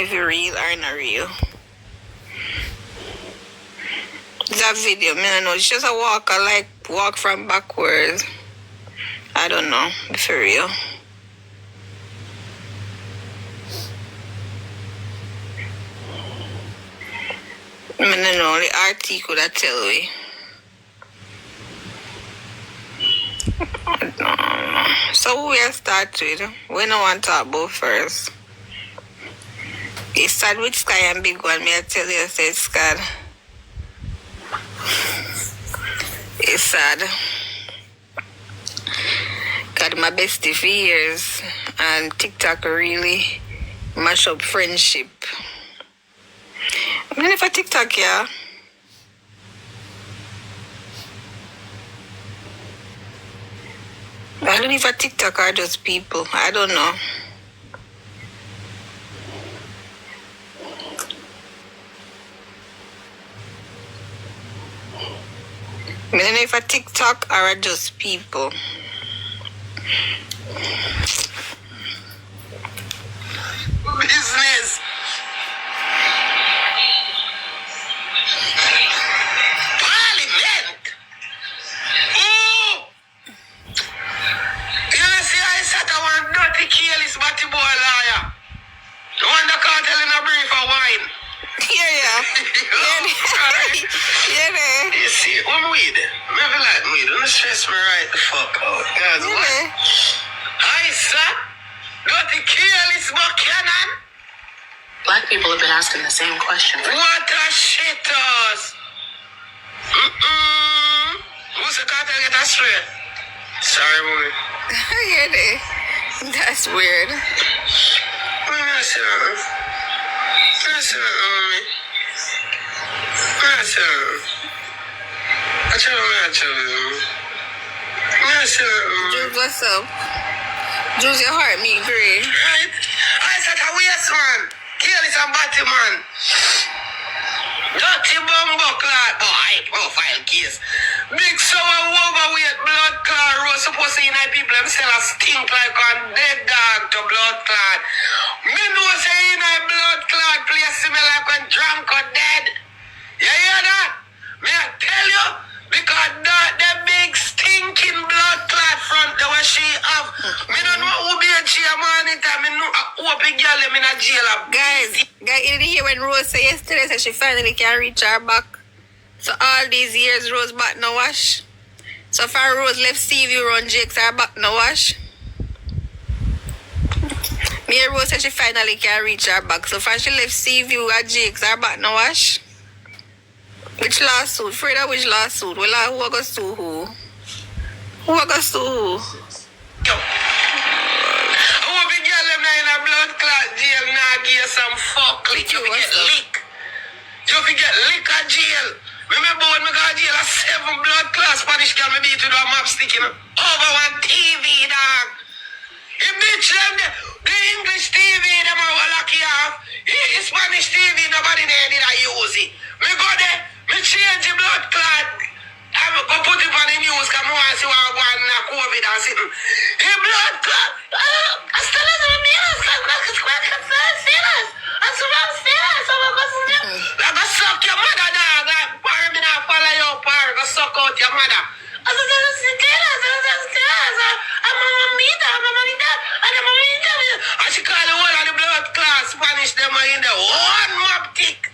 if you're real or not real. That video, I don't know. It's just a walker, like walk from backwards. I don't know if for real. I don't know. The RT could have tell me. So who we start with? We don't want to talk about first. It's sad with Sky and Big One. Me I tell you, I said Sky. It's sad. Got my bestie for years, and TikTok really mash up friendship. I'm gonna for TikTok, yeah. I don't know if a TikTok are just people. I don't know. I don't know if a TikTok are just people. Business. Parliament. Oh. You see, I sat a one dirty careless batty boy liar. The one that can't tell in a brief of wine. Yeah. Yeah. You see, I'm weed. Maybe like weed. Don't stress me right the fuck out. Guys, what? Hi, sir. Dirty careless buchanan. Black people have been asking the same question. What a shitters. Who's the cartel get that straight? Sorry, mommy. Yeah. That's weird. Listen, mommy. Listen. Jules, what's up? Jules, your heart me great. Right? I said a waste man. Careless and batty man. Dirty bumbo clad boy. Profile case. Big sour overweight blood clot rose supposed to unite people themselves stink like a dead dog to blood clot. Me know say unite blood clot place smell like when drunk or dead. You hear that? Me I tell you, because that the big stinking blood clot front that was she have. Me don't know who be a chairman it. Me know who big girl in a jail. Guys, you didn't hear when Rose said yesterday that she finally can reach her back. So all these years Rose back no wash. So far Rose left Stevie run Jake's her back no wash. Me and Rose said she finally can reach her back. So far she left Stevie at Jake's her back no wash. Which lawsuit? Freda, which lawsuit? Well, who are going to sue who? Who are going to sue who? Who be girl them in a blood clot jail now give you some fuck lick. You get lick. You get lick at jail. Remember when me got jail a 7 blood clot Spanish girl me beat with a map stick over one TV dog. The bitch them the English TV them are lucky off. The Spanish TV nobody there did I use it. Me go there. Me change the blood clot. I go put it on the news because I want to see what I'm going on COVID and sitting. The blood clot. I still have the news because I'm serious. I'm serious. I'm going to suck your mother, dog. Like, me not follow your power. Go suck out your mother. I'm a mamita. And she call the whole of the blood clot Spanish them in the one map tick.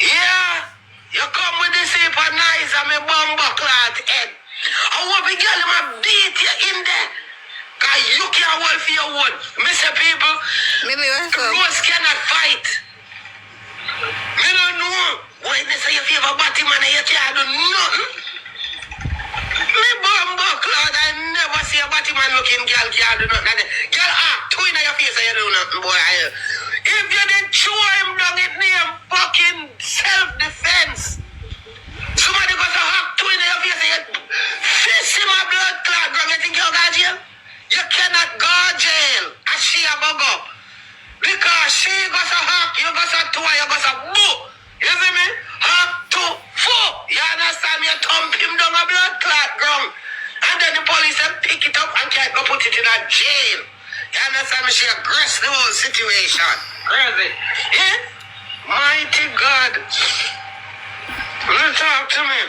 Yeah, you come with this paper nice and me bumbo clot head. I want the girl to beat you in there. Cause you can't hold for your own. Mr. People, Rose cannot fight. Me don't know. Why they say you favor body man and you can't do nothing? Me bumbo clot, I never see a body man looking girl can't do nothing. Girl two in your face and you do nothing, boy. If you didn't chew him down, it name fucking self-defense. Somebody got a hack two in your face and you fist him a blood clot, bro. You think you go jail? You cannot go jail. And she a go. Because she got a hack, you got a two, you got a boo. You see me? Hack two, four. You understand me? You thump him down a blood clot ground. And then the police will pick it up and can't go put it in a jail. You understand me? She aggressed the whole situation. Crazy. Yeah? Mighty God. Talk to me.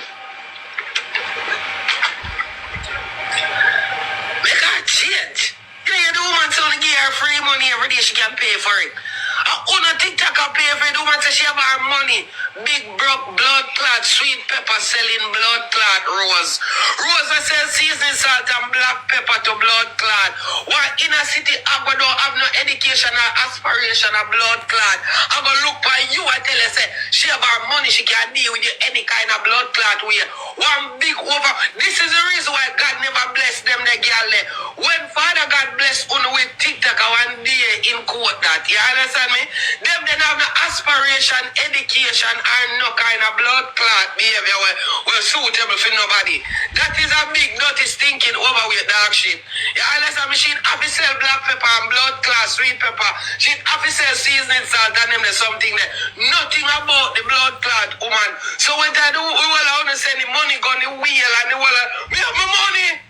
Make her change. Yeah, the woman only give her free money every day, she can pay for it. On a TikTok I pay for it, the woman says she have her money. Big broke blood clot, sweet pepper selling blood clot rose. Rose I sell seasoning salt and black pepper to blood clot. While inner city I don't have no education or aspiration of blood clot. I go look for you and tell her say she have her money, she can deal with you any kind of blood clot way. One big over. This is the reason why God never bless them the girl there. When Father God bless one with TikTok one day in court that. You understand me? Them then have no aspiration, education, and no kind of blood clot behavior were suitable for nobody. That is a big dirty stinking overweight dog shit. You understand me? She have to sell black pepper and blood clot, sweet pepper. She have to sell seasoning salt and them there's something there. Nothing about the blood clot woman. So when I do, we will want to send the money gun the wheel and the wheel. Me have my money.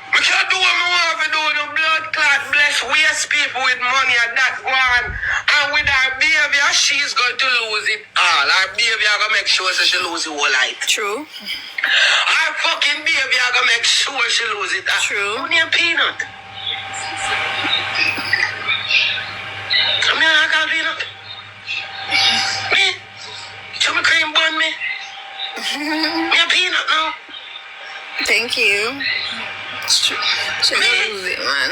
We can't do what we want to do. The blood clot bless waste people with money and that one. And with her behavior, she's going to lose it all. Her behavior going to make sure so she lose the whole life. True. Her fucking behavior going to make sure she lose it all. True. Who need a peanut? Come here, I got a peanut. Me? Some cream bun me? Me a peanut now? Thank you. She gonna lose it, man.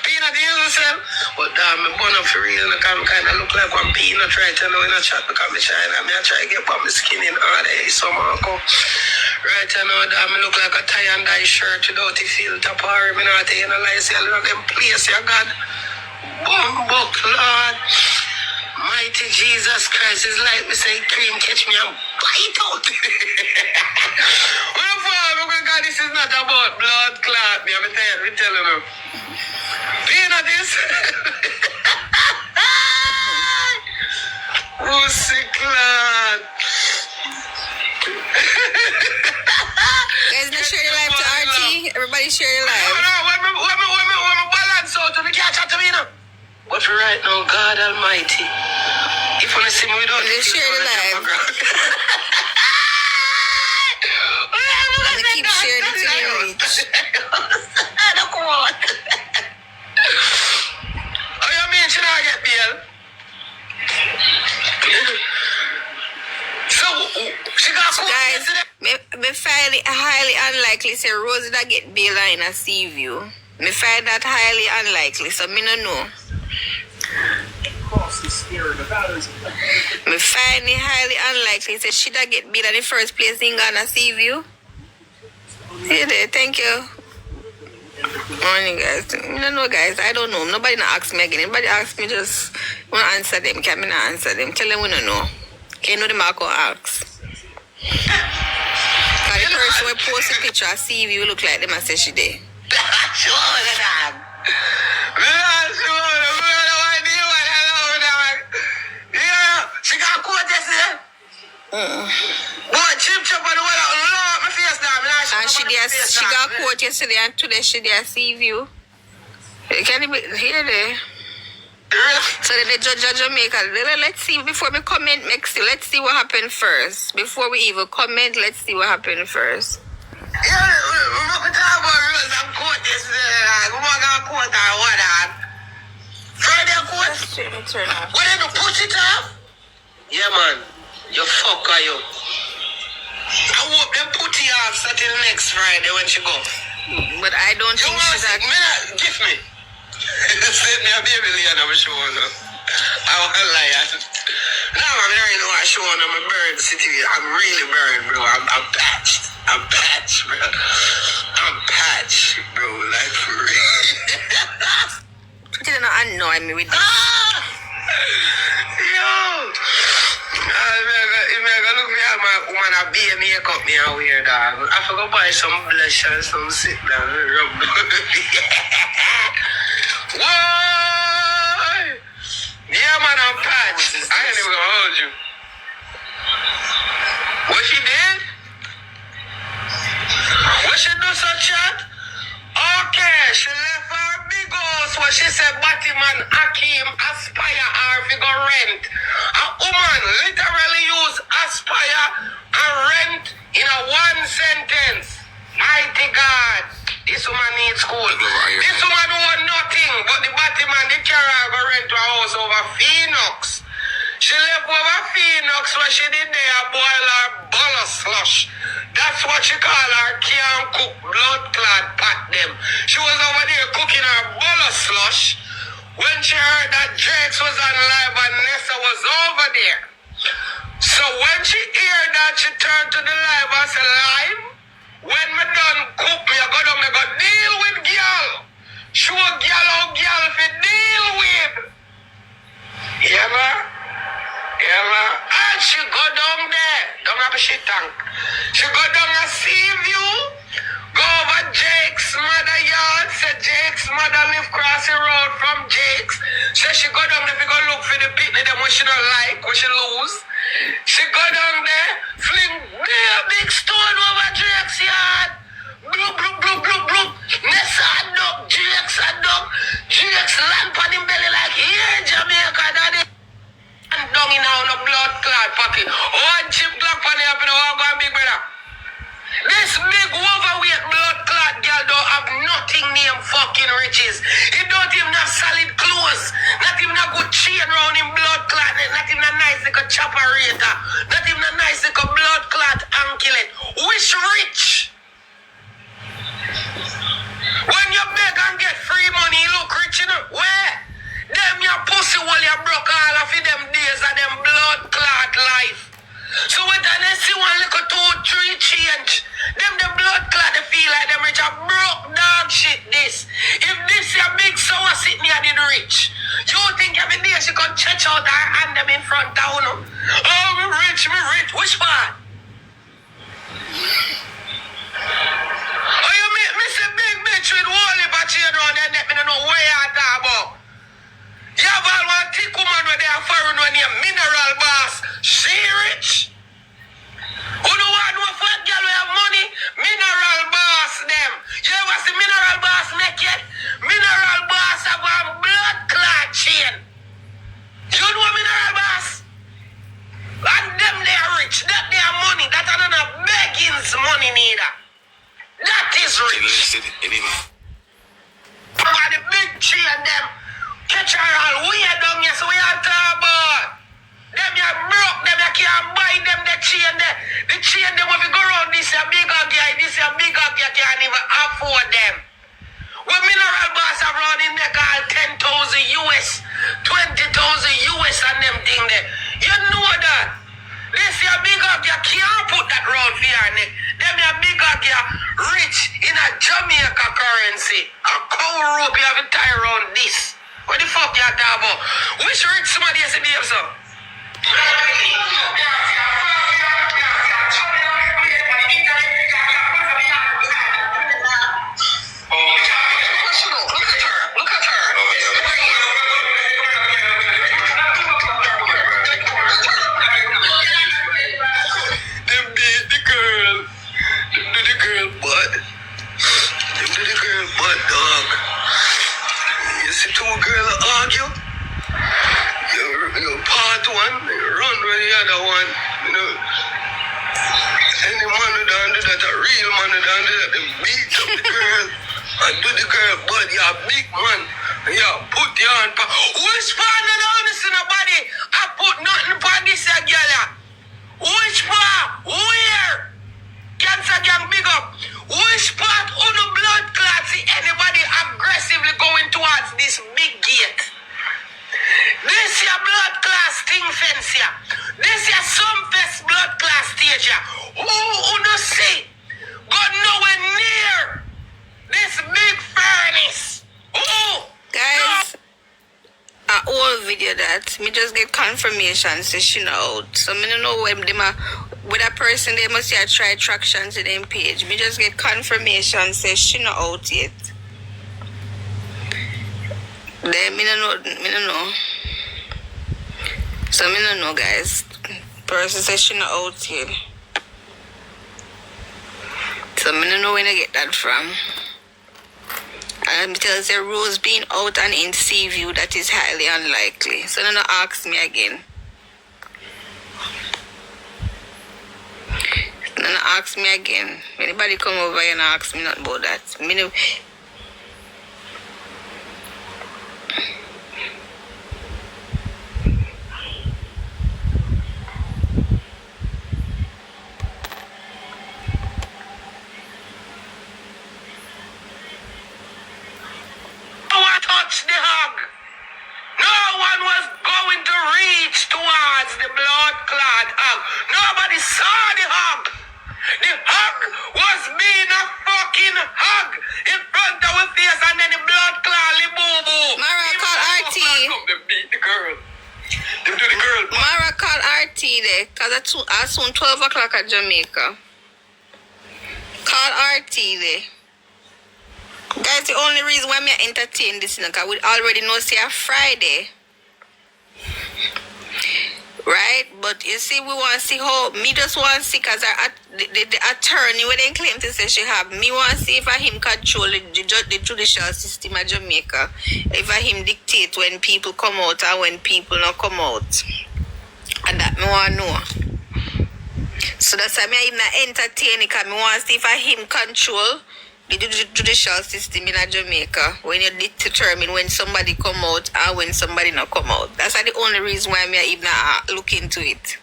Peanut use yourself. But I'm born up for real. I kind of look like one peanut right now in a chat because I'm China. I try to get my skin in all day. So right now, I look like a tie and dye shirt without a filter. I'm not taking a license. I love them place, your God. Book, Lord. Mighty Jesus Christ is like me say cream catch me and bite out. God, this is not about blood clot. I'm telling you. Peanut is. Pussy clot. Guys, let's share the live to RT. Everybody share the live. No, when me balance out, you can't chat to me now. But for right now, God Almighty, if you want to see me, we don't let's share the live. I'm gonna keep sharing it till you reach. Oh, you mean should I get bail? So, she got so guys, me find it highly unlikely say Rose that get bail in a sea view. Me find that highly unlikely, so me no know. Me find it highly unlikely say she that get bail in the first place in Ghana Sea View. See there, thank you. Morning guys. I don't know guys, I don't know. Nobody not ask me again. Anybody ask me just wanna answer them. Can me not answer them? Tell them we don't know. Can't know the mark or ask. Cause the person will post a picture of Sea View look like them and say she there. She got caught yesterday. Boy, chip on the wall. My face down. And she got caught yesterday and today she there Sea View. Can you hear there? So the judge of Jamaica, let's see before we comment let's see what happened first. Before we even comment, let's see what happened first. Yeah, we're talking about rules and court yesterday. We're going to court or what? Friday court? Turn off. What did you push it off? Yeah, man. You fucker, you. I hope they put you off until next Friday when she go. But I don't think she's at... Give me. Send me a baby Leon on my show. No? I won't lie. No, I'm very no I show on my bird city. I'm really burned, bro. I'm patched. I'm patched, bro. I'm patched, bro. Like for real. She didn't annoy me with this. Yo! If I look at my woman, I be a makeup me a weird dog. I forgot buy some blush and some sit down and rub. Whoa! Yeah, man, I'm patched. I ain't even gonna hold you. What she did? What she do such chat? Okay, she left her big house. What she said, Batty man. woman Akeem aspire or figure rent. A woman literally use aspire and rent in a one sentence. Mighty God. This woman needs school. This woman want nothing but the bottom man, the carrier go rent to a house over Phoenix. She left over Phoenix where she did there boil her butter slush. That's what she call her can't cook blood clot pot them. She was over there cooking her butter slush when she heard that Jakes was on live and Nessa was over there. So when she heard that, she turned to the live and said, live? When me done cook, me I go down, me go deal with girl. Show girl how girl fi deal with. Yeah, man? Yeah, man? And she go down there, down at the shit tank. She go down and see view, go over Jake's mother yard, say Jake's mother live cross the road from Jake's. So she go down there, go look for the picnic, them what she don't like, what she lose. She go down there, fling there big stone over Jake's yard. Bloop, bloop, bloop, bloop, bloop. Nessa a dog, Jake's a dog. Jake's land on him belly like, yeah, Jamaica, daddy. And down in a blood clot pocket. One chip clock on the up in the wall, go big brother. This big overweight blood clot girl don't have nothing named fucking riches. He don't even have solid clothes. Not even a good chain around him blood clot. Not even a nice little choperator. Not even a nice little blood clot anklet. Which rich? When you beg and get free money, you look rich, you know? Where? Them your pussy while you broke all of them days of them blood clot life. So when they see one little 2-3 change, them the blood clot they feel like them rich a broke dog shit this. If this your big sour sit near the rich, you think every day she can stretch out her hand them in front of you? Oh, me rich. Which part? Oh, you make me say big bitch with wally patch around and let me know where you talk about. You have all one thick woman where they are foreign when you're mineral boss. She rich. Who do want no fat girl who have money? Mineral boss them. You ever see mineral boss naked? Mineral boss have a blood clot chain. You know mineral boss? And them they are rich. That they are money. That are not beggings money neither. That is rich. About the big chain them. Catch her all weird down here, so we are talking about. Them you broke, them you can't buy them the chain there. The chain them if you go around this a bigger guy, this a bigger guy can't even afford them. When mineral boss have around in there call 10,000 US, 20,000 US and them thing there. You know that. This your bigger guy can't put that round for your neck. Them your bigger guy rich in a Jamaica currency. A cow rope you have to tie around this. What the fuck you talking about? Which rich somebody has to be up, sir? Look at her. Them beat the girl. Them do the girl butt. Them do the girl butt, dog. You see two girls argue? You part one, you run with the other one. You know, any man who don't do that, a real man who don't do that, they beat up the girl and do the girl, but you're a big man. And you put your hand pa. Which part of the honest in the body? I put nothing for this girl. Which part? Where? Cancer gang big up. Which part of the blood clot see anybody aggressively going towards this big gate? This your blood class thing fence here. This your some fest blood class stage here. Who no see? Got nowhere near this big furnace. Who? Guys, a whole video that me just get confirmation say she know out. So me don't know when them with a person they must have try traction to them page. Me just get confirmation say she not out yet. Then me don't know. So me don't know, guys. Person says she not out yet. So me don't know when I get that from. Tells the Rose being out and in sea view, that is highly unlikely. So no ask me again. No ask me again. Anybody come over here and ask me not about that. Touch the hug. No one was going to reach towards the blood clot hug. Nobody saw the hug. The hug was being a fucking hug in front of our face, and then the blood clot, boo boo. Mara, call RT. They beat the girl. They do the girl. Mara, call RT there, because it's soon 12 o'clock at Jamaica. Call RT there. That's the only reason why I entertain this, because we already know it's a Friday. Right? But you see, we want to see how, me just want to see, because the attorney, when they claim to say she have, me want to see if him control the judicial system of Jamaica. If him dictate when people come out and when people not come out. And that me want to know. So that's why I even entertain it, because me want to see if him control the judicial system in Jamaica when you determine when somebody come out and when somebody not come out. That's the only reason why I even look into it.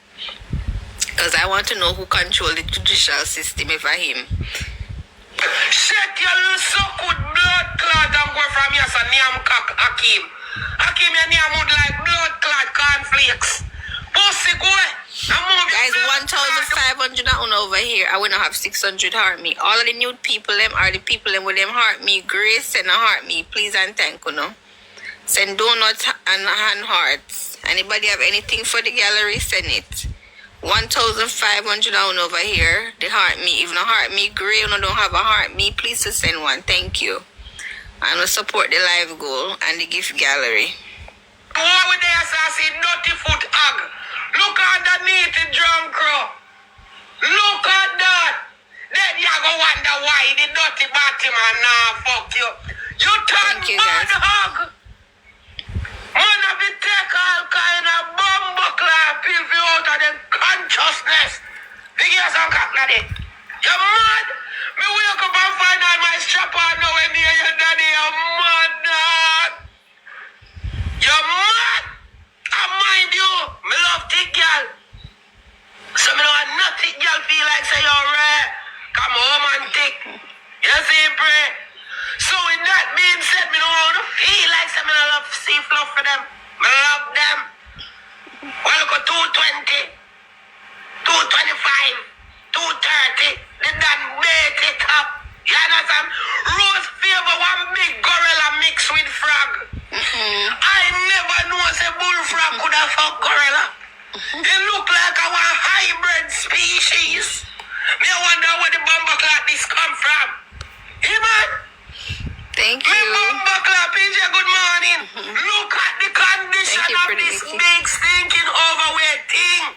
Because I want to know who control the judicial system if him. Shake your little suck with blood clot and go from here, so name cock Hakim. Hakim, your name would like blood clot cornflakes. Pussy go. Guys, 1,500 over here. I will not have 600 heart me. All of the new people them are the people them with them heart me. Grace send a heart me, please and thank you. No? Send donuts and hand hearts. Anybody have anything for the gallery? Send it. 1,500 over here. The heart me. If no heart me, Gray, you don't have a heart me, please to send one. Thank you. And we'll support the live goal and the gift gallery. What with the assassin dirty foot hug? Look underneath the drum crow. Look at that. Then you go wonder why the dirty Batman now fuck you. You turn bad hug. Man of the take all kind of bumbuckler pill for out of them consciousness. Figure some cock like it. You mad? Me wake up and find out my strap on nowhere near your daddy. You mad, dad. You mad? I mind you, me love thick girl. So me don't want nothing girl feel like say you're rare. Come home and thick. You see, pray. So with that being said, me don't want to feel like say me don't love see fluff for them. Me love them. Well, look at 220, 225, 230. They done bait it up. You understand? Rose favor one big gorilla mix with frog. I never know say bullfrog could have fucked gorilla. It look like a one hybrid species. Me wonder where the bumbleclot this come from. Hey man. Thank you. Me bumbleclot, PJ, good morning. Look at the condition of this big stinking overweight thing.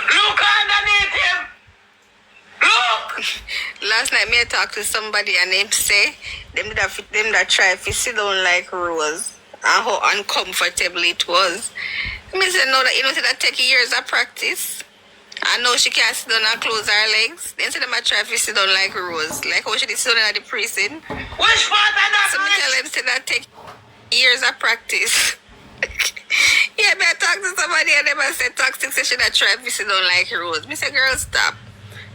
Look underneath him. Look. Last night, me I talked to somebody and they say them that try to sit down like Rose and how uncomfortable it was. Me say no, that you know that take years of practice. I know she can't sit down and close her legs. Then say them I try to sit down like Rose, like how she did sit down at the prison. Which part of that? So me tell them say that take years of practice. Yeah, me I talk to somebody and them I say toxic session that try to sit down like Rose. Me say girl stop.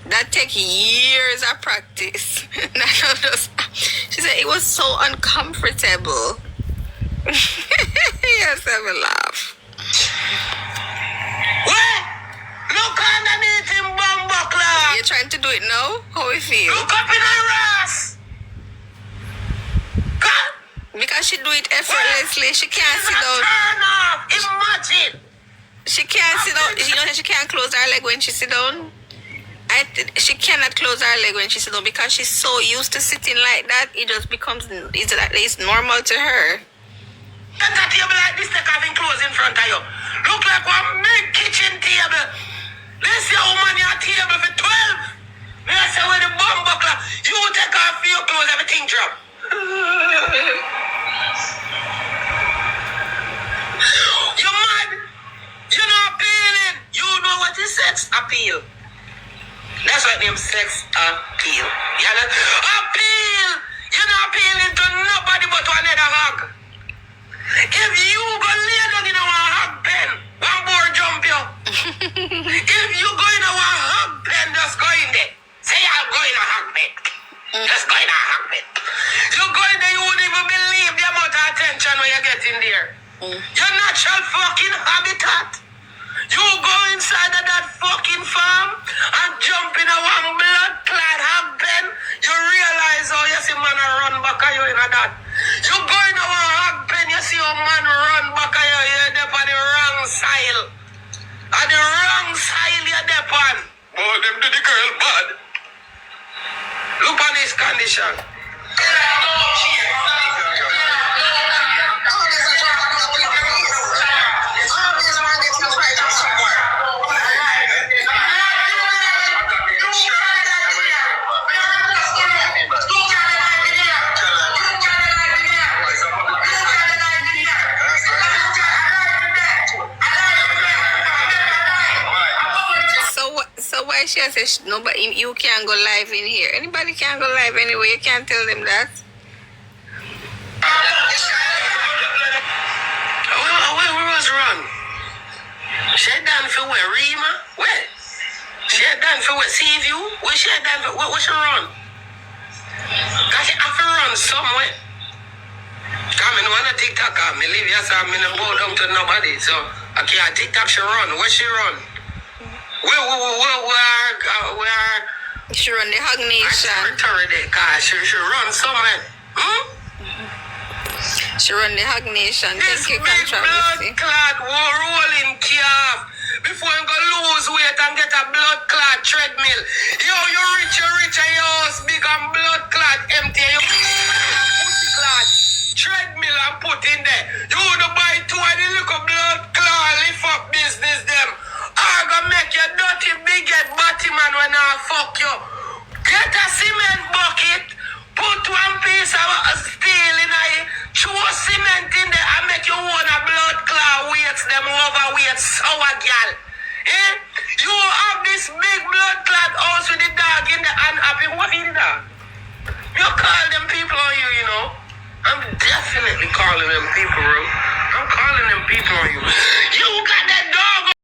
That take years of practice. She said it was so uncomfortable. Yes, I will laugh. What? Look underneath him, bumbleclot. You're trying to do it now? How we feel? Look up in her ass. Because she do it effortlessly. She can't sit down. Turn off. Imagine. She can't sit down. You know she can't close her leg when she sit down? She cannot close her leg when she sits down because she's so used to sitting like that. It just becomes it's normal to her. Get a table like this, take having clothes in front of you. Look like one big kitchen table. Let's see how many a table for 12. Me I say with the bumbleclot, you take off your clothes, everything drop. You mad? You know appealing. You know what is sex appeal. That's what name sex appeal. You know? Appeal. You're not appealing to nobody but another hug. If you go lay down in a hug pen, one more jump you. If you go in a hug pen, just go in there. Say I'm going to hug pen. Just go in a hug pen. You go in there, you wouldn't even believe the amount of attention when you get in there. Your natural fucking habitat. You go inside of that fucking farm and jump in a one blood-clad hog pen, you realize how you see man a run back at you in a that. You go in a one hog pen, you see how man run back at you, you're there on the wrong side. On the wrong side you're there on. Oh, them do the girl bad. Look on his condition. So why she says nobody, you can't go live in here? Anybody can go live anyway. You can't tell them that. Where was Ron? She done for where? Rima? Where? She done for what? Seaview? Where she done for? Where she run? Cause she have to run somewhere. Cause I know on a TikTok, I live here, so I'm in a bow down to nobody. So I can't TikTok she run. Where she run? Where She run the Hug Nation. territory there, cause she run somewhere. She run the Hug Nation. This Thank you, big controversy. blood clot rolling calf before you go lose weight and get a blood clot treadmill. Yo, you rich and your house big and blood clot empty. You pussy clot treadmill and put in there. You wanna buy two of the little blood clot lift up business them. I gonna make you dirty big head body man when I fuck you. Get a cement bucket, put one piece of steel in it, throw cement in there and make you own a blood clot weights, them overweight sour gal. Eh? You have this big blood clot house with the dog in the hand happy. What is that? You call them people on you, you know. I'm definitely calling them people, bro. I'm calling them people on you. You got that dog